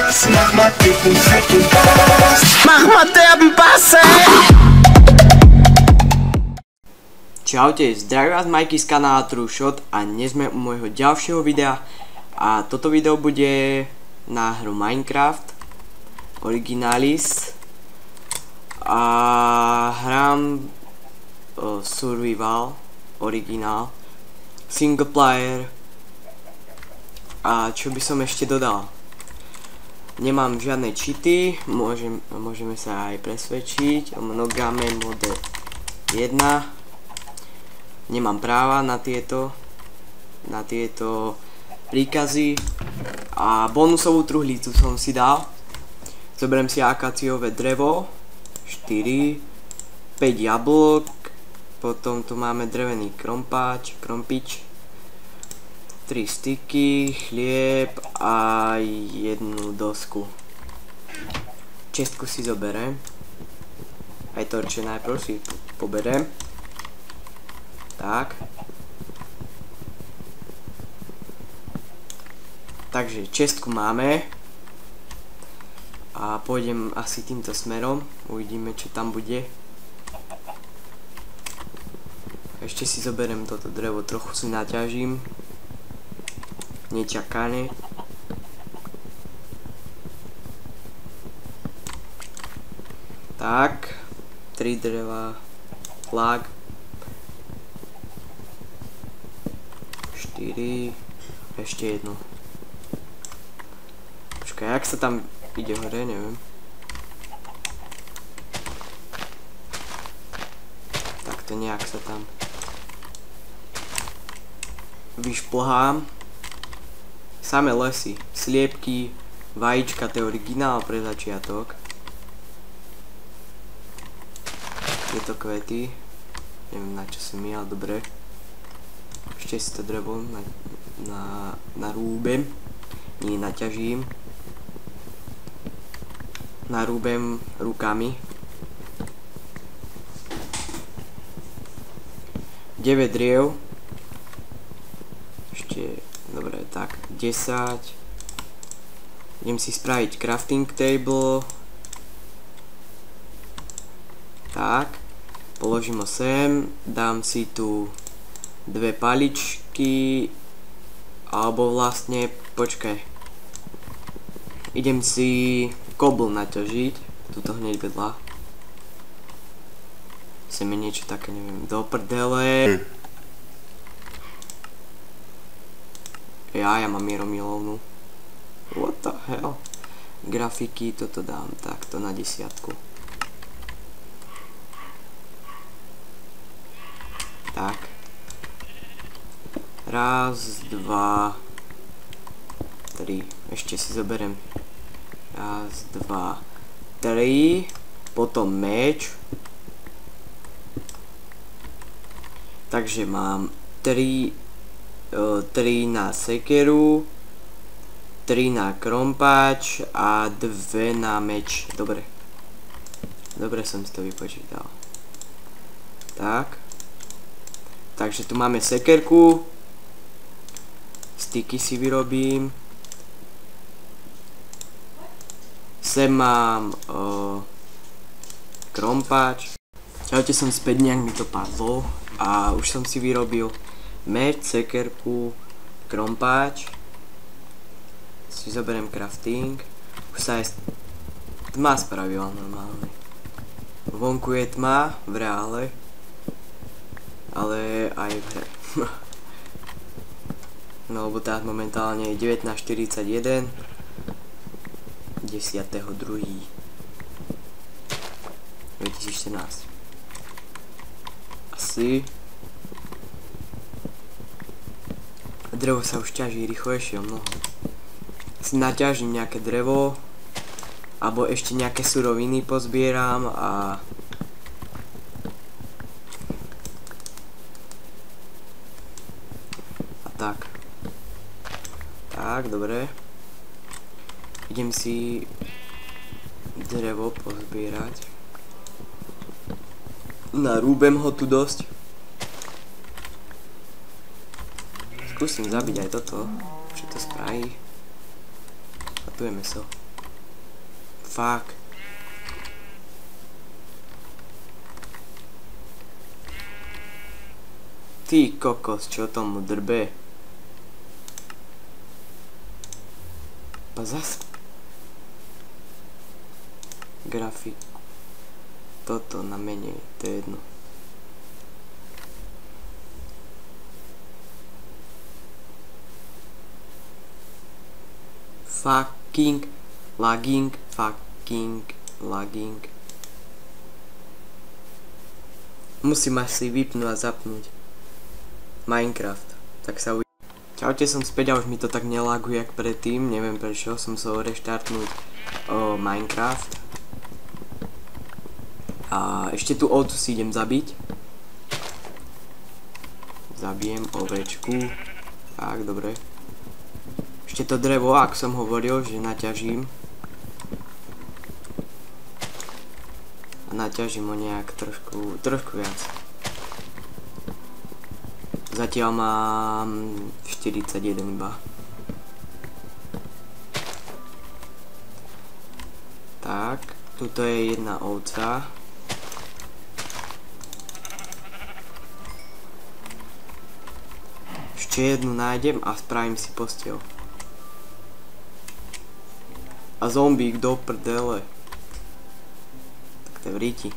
Mach mal dicken, fetten Bass. Mach mal derben Bass, Čaute, zdravím vás Majky z kanála TrueShot a dnes sme u môjho ďalšieho videa a toto video bude na hru Minecraft Originalis a hrám Survival Original Single player. A čo by som ešte dodal? Nemám žiadne cheaty, môžeme sa aj presvedčiť o Monogame mode 1. Nemám práva na tieto príkazy a bonusovú truhlicu som si dal. Zoberiem si akaciové drevo 4, 5 jablok, potom tu máme drevený krompič, 3 styky, chlieb a jednu dosku. Čestku si zoberiem, aj torče najprv si poberiem. Tak. Takže čestku máme. A pôjdem asi týmto smerom. Uvidíme, čo tam bude. Ešte si zoberiem toto drevo, trochu si naťažím. Nečakané. Tak. 3 dreva. Flak. 4, ešte jedno. Počkaj, jak sa tam ide hore, neviem. Takto nejak sa tam vyšplhám. Samé lesy, sliepky, vajíčka, to je originál pre začiatok. Tieto kvety, neviem na čo som ale dobre. Ešte si to drevo narúbem, nie naťažím, narúbem rukami. 9 driev, ešte, dobre, tak, 10, idem si spraviť crafting table, tak, položím ho sem, dám si tu 2 paličky, alebo vlastne, počkaj, idem si kobl naťažiť, tuto hneď vedľa. Chceme niečo také, neviem, do prdele. Ja mám mieromilovnú. What the hell? Grafiky, toto dám takto na 10. Tak. Raz, 2, 3. Ešte si zoberiem. Raz, 2, 3. Potom meč. Takže mám 3 na sekeru, 3 na krompáč a 2 na meč. Dobre. Dobre som si to vypočítal. Tak. Takže tu máme sekerku. Styky si vyrobím. Sem mám krompáč. Čaute, som späť, nejak mi to padlo. A už som si vyrobil meč, sekerku, krompáč. Si zoberiem crafting. Už sa aj tma spravila normálne. Vonku je tma, v reále. Ale aj v hre. No lebo tá momentálne je 19:41 10.2.2014. Asi drevo sa už ťaží rýchlejšie o mnoho. Si naťažím nejaké drevo alebo ešte nejaké suroviny pozbieram a tak. Tak, dobre. Idem si drevo pozbierať. Narúbem ho tu dosť. Skúsim zabiť aj toto. Čo to spraví? A tu je meso. Fuck. Ty kokos, čo tomu drbe? Pa zas... Grafiku. Toto na menej, to je jedno. Fucking lagging, fucking lagging. Musím asi vypnúť a zapnúť Minecraft, tak sa uvidí. Čaute, som späť a už mi to tak nelaguje jak predtým, neviem prečo, som musel reštartnúť Minecraft. A ešte tú ovcu si idem zabiť. Zabijem ovečku. Tak, dobre. Ešte to drevo, ak som hovoril, že naťažím. A naťažím ho nejak trošku viac. Zatiaľ mám 41 iba. Tak, tuto je jedna ovca. Ešte jednu nájdem a spravím si posteľ. A zombík do prdele. Tak to je v ríti.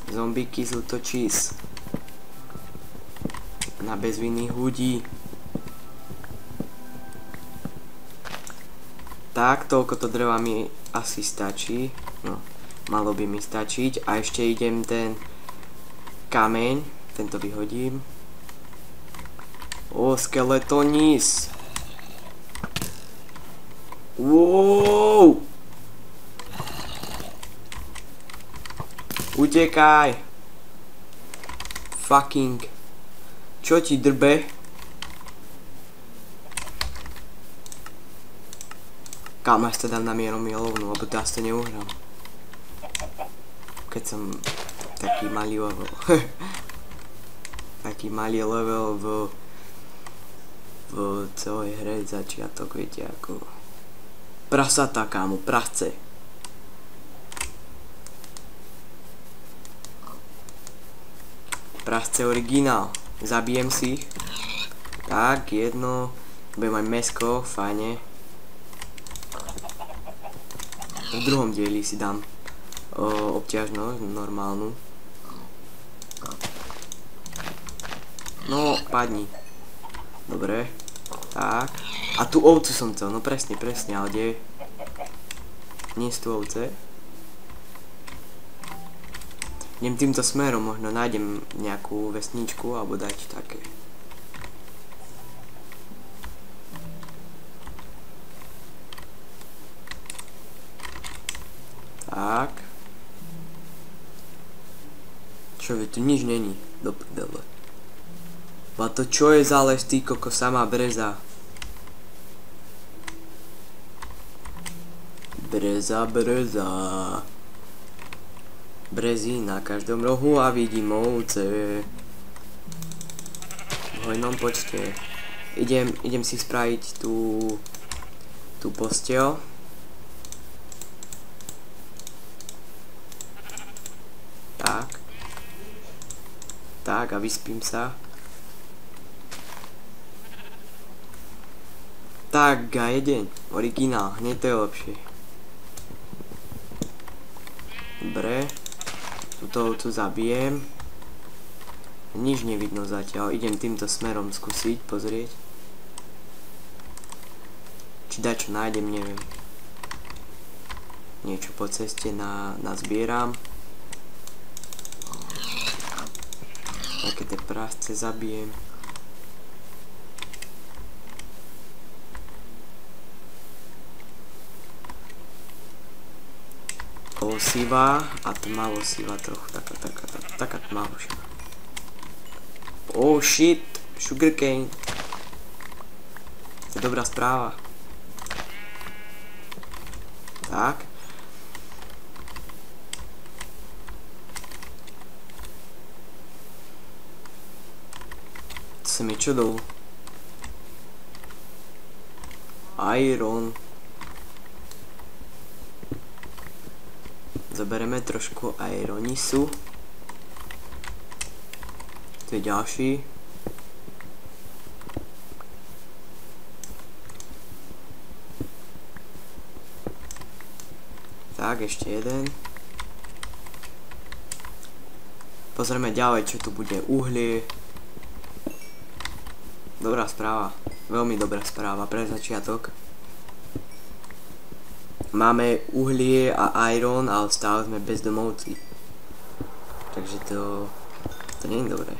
Zombíky sú to cheese. Na bezvinných ľudí. Tak, toľko to dreva mi asi stačí. No, malo by mi stačiť. A ešte idem ten kameň. Tento vyhodím. O, skeletonis. Wow. Utekaj. Fucking. Čo ti drbe? Kam až sa dám na mieromilovnú, lebo to asi neuhrám. Keď som taký malý level. Taký malý level v celej hre začiatok, viete, ako prasatá, kámo, prasce. Prasce originál. Zabijem si ich. Tak, jedno. Budem mať mäsko, fajne. V druhom dieli si dám obťažnosť, normálnu. No, padni. Dobre. Tak. A tú ovcu som chcel, no presne, ale kde je? Nie sú tu ovce. Idem týmto smerom, možno nájdem nejakú vesničku alebo dať také. Tak. Čo vie, tu nič není, do prdele. A to čo je za les, ty koko, samá breza. Breza. Brezy na každom rohu a vidím ovce. V hojnom počte. Idem si spraviť tú posteľ. Tak. Tak a vyspím sa. Tak a jeden, originál, hneď to je lepšie. Dobre, túto ovcu zabijem. Nič nevidno zatiaľ, idem týmto smerom skúsiť, pozrieť. Či dačo nájdem, neviem. Niečo po ceste nazbieram. Také tie prasce zabijem. Sivá a tmavo sivá trochu, taká tmavšia. Oh shit, sugarcane. To je dobrá správa. Tak. To sa mi čo dolu? Zobereme trošku ironisu. Tu je ďalší. Tak, ešte jeden. Pozrieme ďalej, čo tu bude. Uhlie. Dobrá správa. Veľmi dobrá správa pre začiatok. Máme uhlie a iron, ale stále sme bezdomovci. Takže to nie je dobré.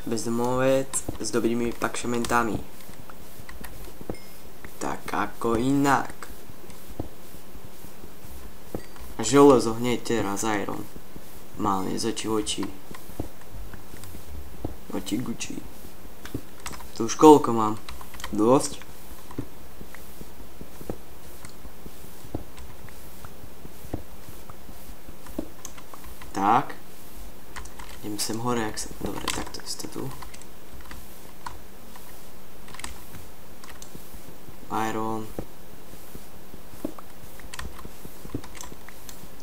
Bezdomovec s dobrými pakšamentami. Tak ako inak. Železo hneď teraz iron. Málne z očí v oči. Oči guči. Tu už koľko mám? Dosť? Tak. Idem sem hore, ak sa... Dobre, takto je to tu. Iron.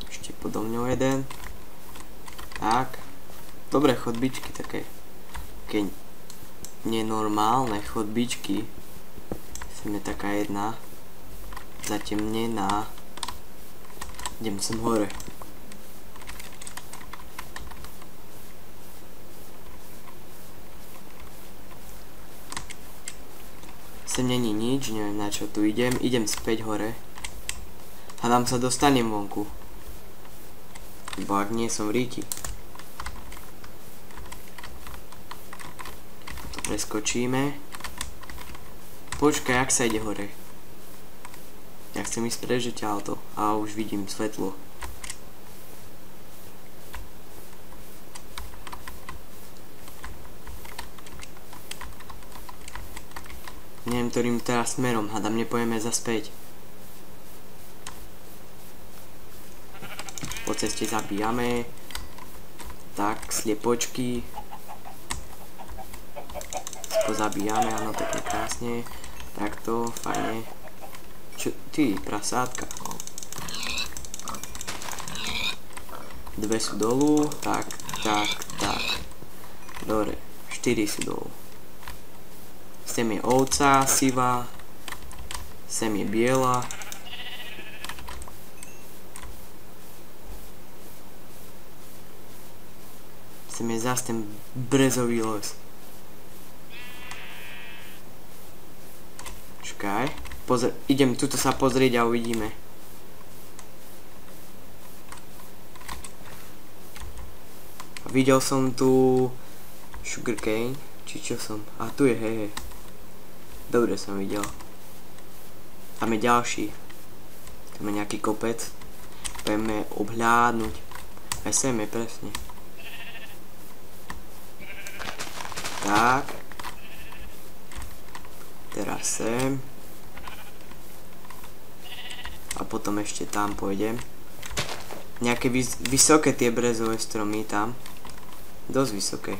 Ešte podo mňou jeden. Tak. Dobré chodbičky také. Nenormálne chodbičky. Sem je taká jedna. Zatemnená. Idem sem hore. Sem není nič, neviem na čo tu idem. Idem späť hore. Hádam sa dostanem vonku. Bo ak nie som v ríti. To preskočíme. Počkaj, jak sa ide hore? Ja chcem ísť prežiť auto. A už vidím svetlo. Neviem, ktorým teraz smerom, hádam, nepojeme zaspäť. Po ceste zabíjame. Tak, sliepočky. Pozabíjame, áno, pekne krásne. Takto, fajne. Čo, ty, prasátka. Dve sú dolu, tak. Dobre, 4 sú dolu. Sem je ovca, sivá. Sem je biela. Sem je zase ten brezový les. Čakaj. Idem tuto sa pozrieť a uvidíme. Videl som tu sugarcane. Či čo som? A tu je, hej. Dobre som videl. Tam je ďalší. Tam je nejaký kopec. Poďme obhľadnúť. Aj sem je presne. Tak. Teraz sem. A potom ešte tam pôjdem. Nejaké vysoké tie brezové stromy tam. Dosť vysoké.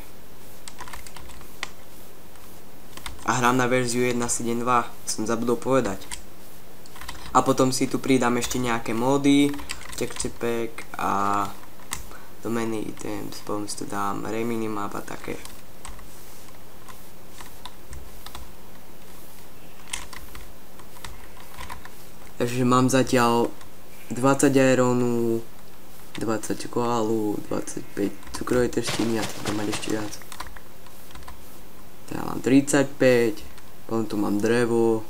A hrám na verziu 1.7.2, som zabudol povedať. A potom si tu pridám ešte nejaké módy, texture pack a domény items, potom si tu dám reminimap a také. Takže mám zatiaľ 20 ironu, 20 koalu, 25 cukrovej trstiny a treba mať ešte viac. Ja mám 35, potom tu mám drevo,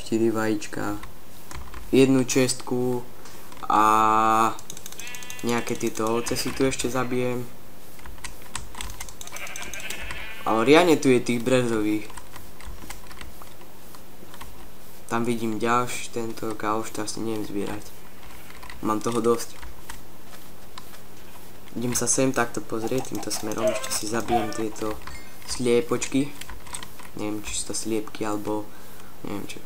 4 vajíčka, jednu čestku a nejaké tieto ovce si tu ešte zabijem. Ale riadne tu je tých brezových. Tam vidím ďalší tento a už to asi neviem zbierať. Mám toho dosť. Idem sa sem takto pozrieť týmto smerom, ešte si zabijem tieto sliepočky. Neviem, či sú to sliepky, alebo neviem čo.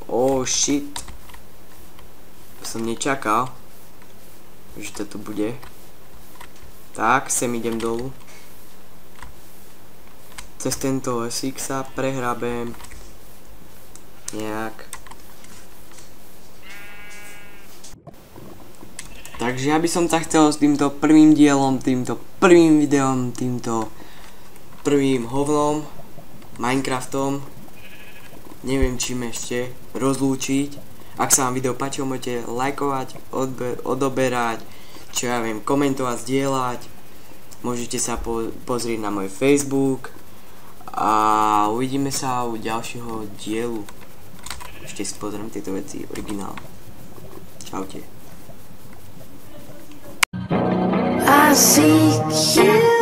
Oh shit. Som nečakal, že to tu bude. Tak, sem idem dolu. cez tento SX sa prehrabem nejak. Takže ja by som sa chcel s týmto prvým dielom, týmto prvým videom, týmto prvým hovnom, Minecraftom, neviem čím ešte, rozlúčiť. Ak sa vám video páčilo, môžete lajkovať, odoberať, čo ja viem, komentovať, zdieľať. Môžete sa pozrieť na môj Facebook a uvidíme sa u ďalšieho dielu. Ešte si pozriem tieto veci, originál. Čaute. I seek you.